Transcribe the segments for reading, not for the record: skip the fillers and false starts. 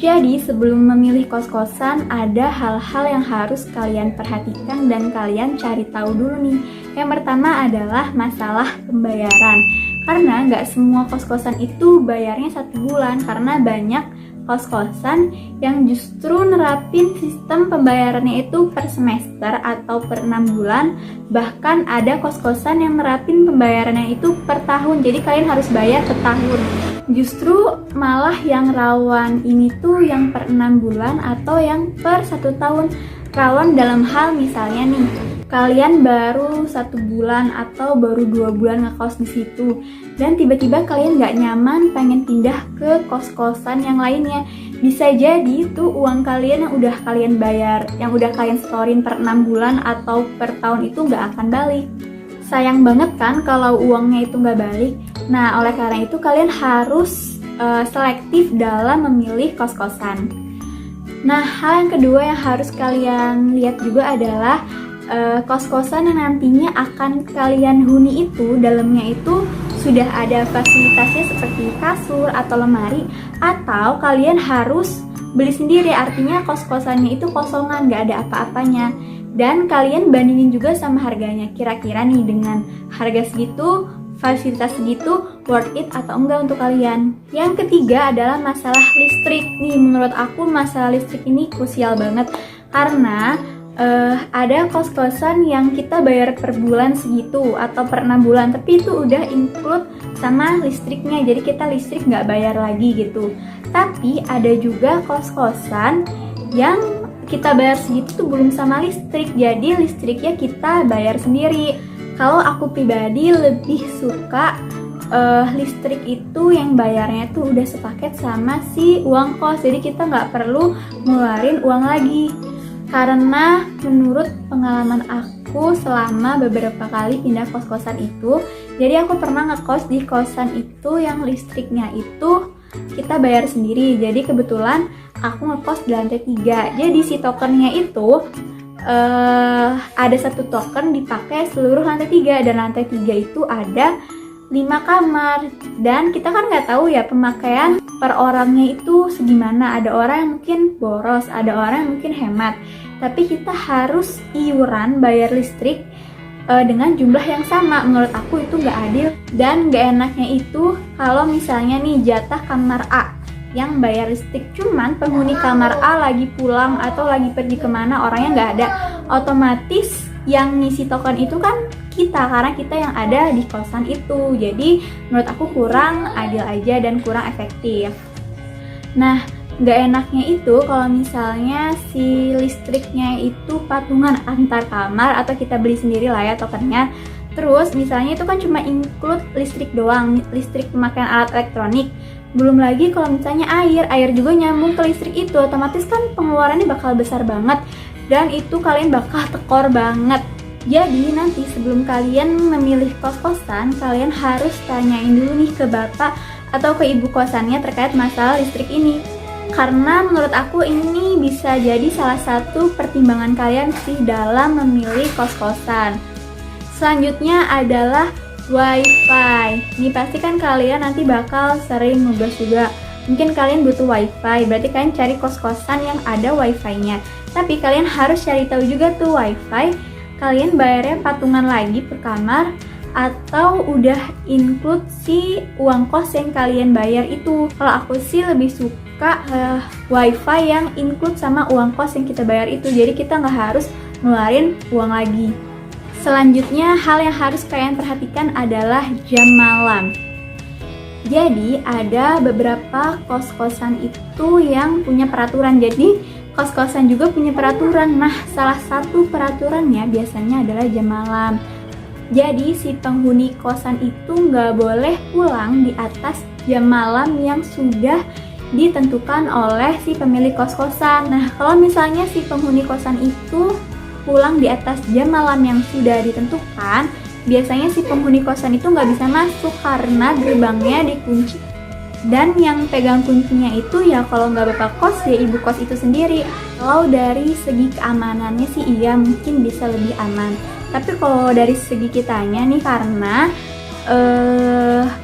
Jadi sebelum memilih kos-kosan ada hal-hal yang harus kalian perhatikan dan kalian cari tahu dulu nih. Yang pertama adalah masalah pembayaran. Karena nggak semua kos-kosan itu bayarnya 1 bulan, karena banyak kos-kosan yang justru nerapin sistem pembayarannya itu per semester atau per 6 bulan. Bahkan ada kos-kosan yang nerapin pembayarannya itu per tahun, jadi kalian harus bayar per tahun. Justru malah yang rawan ini tuh yang per 6 bulan atau yang per 1 tahun. Rawan dalam hal misalnya nih, kalian baru 1 bulan atau baru 2 bulan ngekos di situ, dan tiba-tiba kalian nggak nyaman pengen pindah ke kos-kosan yang lainnya. Bisa jadi tuh uang kalian yang udah kalian bayar, yang udah kalian setorin per 6 bulan atau per tahun itu nggak akan balik. Sayang banget kan kalau uangnya itu nggak balik. Nah, oleh karena itu kalian harus selektif dalam memilih kos-kosan. Nah, hal yang kedua yang harus kalian lihat juga adalah kos-kosan yang nantinya akan kalian huni itu, dalamnya itu sudah ada fasilitasnya seperti kasur atau lemari, atau kalian harus beli sendiri, artinya kos-kosannya itu kosongan, nggak ada apa-apanya. Dan kalian bandingin juga sama harganya, kira-kira nih dengan harga segitu, fasilitas segitu, worth it atau enggak untuk kalian. Yang ketiga adalah masalah listrik. Nih, menurut aku masalah listrik ini krusial banget, karena ada kos-kosan yang kita bayar per bulan segitu atau per 6 bulan, tapi itu udah include sama listriknya, jadi kita listrik nggak bayar lagi gitu. Tapi ada juga kos-kosan yang kita bayar segitu tuh belum sama listrik, jadi listriknya kita bayar sendiri. Kalau aku pribadi lebih suka listrik itu yang bayarnya tuh udah sepaket sama si uang kos, jadi kita nggak perlu ngeluarin uang lagi. Karena menurut pengalaman aku selama beberapa kali pindah kos-kosan itu, jadi aku pernah ngekos di kosan itu yang listriknya itu kita bayar sendiri. Jadi kebetulan aku ngekos di lantai 3, jadi si tokennya itu ada 1 token dipakai seluruh lantai 3, dan lantai 3 itu ada 5 kamar, dan kita kan nggak tahu ya pemakaian per orangnya itu segimana. Ada orang yang mungkin boros, ada orang yang mungkin hemat, tapi kita harus iuran bayar listrik dengan jumlah yang sama. Menurut aku itu nggak adil, dan nggak enaknya itu kalau misalnya nih jatah kamar A yang bayar listrik, cuman penghuni kamar A lagi pulang atau lagi pergi kemana, orangnya nggak ada, otomatis yang ngisi token itu kan kita, karena kita yang ada di kosan itu. Jadi menurut aku kurang adil aja dan kurang efektif. Nah, nggak enaknya itu kalau misalnya si listriknya itu patungan antar kamar, atau kita beli sendiri lah ya tokennya. Terus misalnya itu kan cuma include listrik doang, listrik pemakaian alat elektronik. Belum lagi kalau misalnya air juga nyambung ke listrik itu, otomatis kan pengeluarannya bakal besar banget, dan itu kalian bakal tekor banget. Jadi nanti sebelum kalian memilih kos-kosan, kalian harus tanyain dulu nih ke bapak atau ke ibu kosannya terkait masalah listrik ini. Karena menurut aku ini bisa jadi salah satu pertimbangan kalian sih dalam memilih kos-kosan. Selanjutnya adalah wifi. Ini pasti kan kalian nanti bakal sering ngebahas juga. Mungkin kalian butuh wifi, berarti kalian cari kos-kosan yang ada wifi-nya. Tapi kalian harus cari tahu juga tuh wifi kalian bayarnya patungan lagi per kamar, atau udah include si uang kos yang kalian bayar itu. Kalau aku sih lebih suka wifi yang include sama uang kos yang kita bayar itu, jadi kita nggak harus ngeluarin uang lagi. Selanjutnya, hal yang harus kalian perhatikan adalah jam malam. Jadi ada beberapa kos-kosan itu yang punya peraturan, jadi kos-kosan juga punya peraturan. Nah, salah satu peraturannya biasanya adalah jam malam. Jadi si penghuni kosan itu nggak boleh pulang di atas jam malam yang sudah ditentukan oleh si pemilik kos-kosan. Nah, kalau misalnya si penghuni kosan itu pulang di atas jam malam yang sudah ditentukan, biasanya si penghuni kosan itu nggak bisa masuk karena gerbangnya dikunci. Dan yang pegang kuncinya itu ya kalau nggak bapak kos ya ibu kos itu sendiri. Kalau dari segi keamanannya sih iya mungkin bisa lebih aman. Tapi kalau dari segi kitanya nih, karena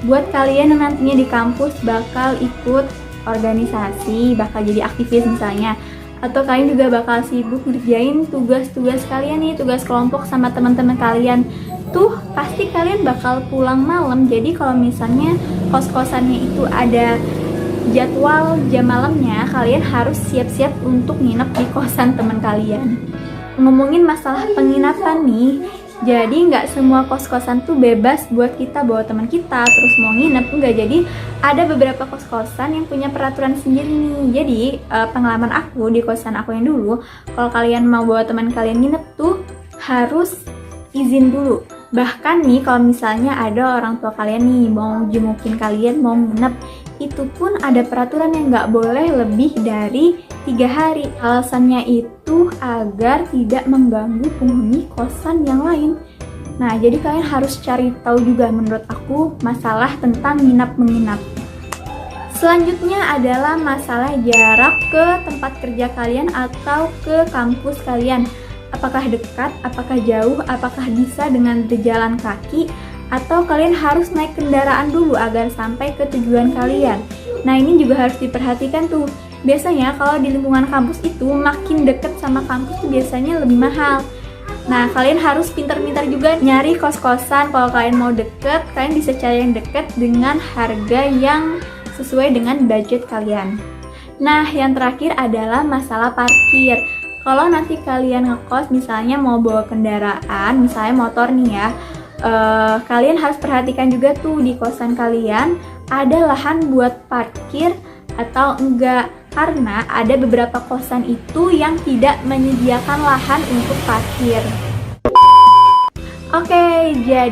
buat kalian yang nantinya di kampus bakal ikut organisasi, bakal jadi aktivis misalnya, atau kalian juga bakal sibuk ngerjain tugas-tugas kalian nih, tugas kelompok sama teman-teman kalian, tuh pasti kalian bakal pulang malam. Jadi kalau misalnya kos-kosannya itu ada jadwal jam malamnya, kalian harus siap-siap untuk nginep di kosan teman kalian. Ngomongin masalah penginapan nih, jadi nggak semua kos-kosan tuh bebas buat kita bawa teman kita terus mau nginep, enggak. Jadi ada beberapa kos-kosan yang punya peraturan sendiri nih. Jadi pengalaman aku di kosan aku yang dulu, kalau kalian mau bawa teman kalian nginep tuh harus izin dulu. Bahkan nih kalau misalnya ada orang tua kalian nih mau jengukin kalian, mau nginep, itu pun ada peraturan yang nggak boleh lebih dari 3 hari. Alasannya itu agar tidak mengganggu penghuni kosan yang lain. Nah, jadi kalian harus cari tahu juga menurut aku masalah tentang nginap-menginap. Selanjutnya adalah masalah jarak ke tempat kerja kalian atau ke kampus kalian. Apakah dekat, apakah jauh, apakah bisa dengan berjalan kaki, atau kalian harus naik kendaraan dulu agar sampai ke tujuan kalian. Nah, ini juga harus diperhatikan tuh. Biasanya kalau di lingkungan kampus itu makin deket sama kampus tuh biasanya lebih mahal. Nah, kalian harus pintar-pintar juga nyari kos-kosan. Kalau kalian mau deket, kalian bisa cari yang deket dengan harga yang sesuai dengan budget kalian. Nah, yang terakhir adalah masalah parkir. Kalau nanti kalian ngekos misalnya mau bawa kendaraan, misalnya motor nih ya, kalian harus perhatikan juga tuh di kosan kalian ada lahan buat parkir atau enggak, karena ada beberapa kosan itu yang tidak menyediakan lahan untuk parkir. Oke, jadi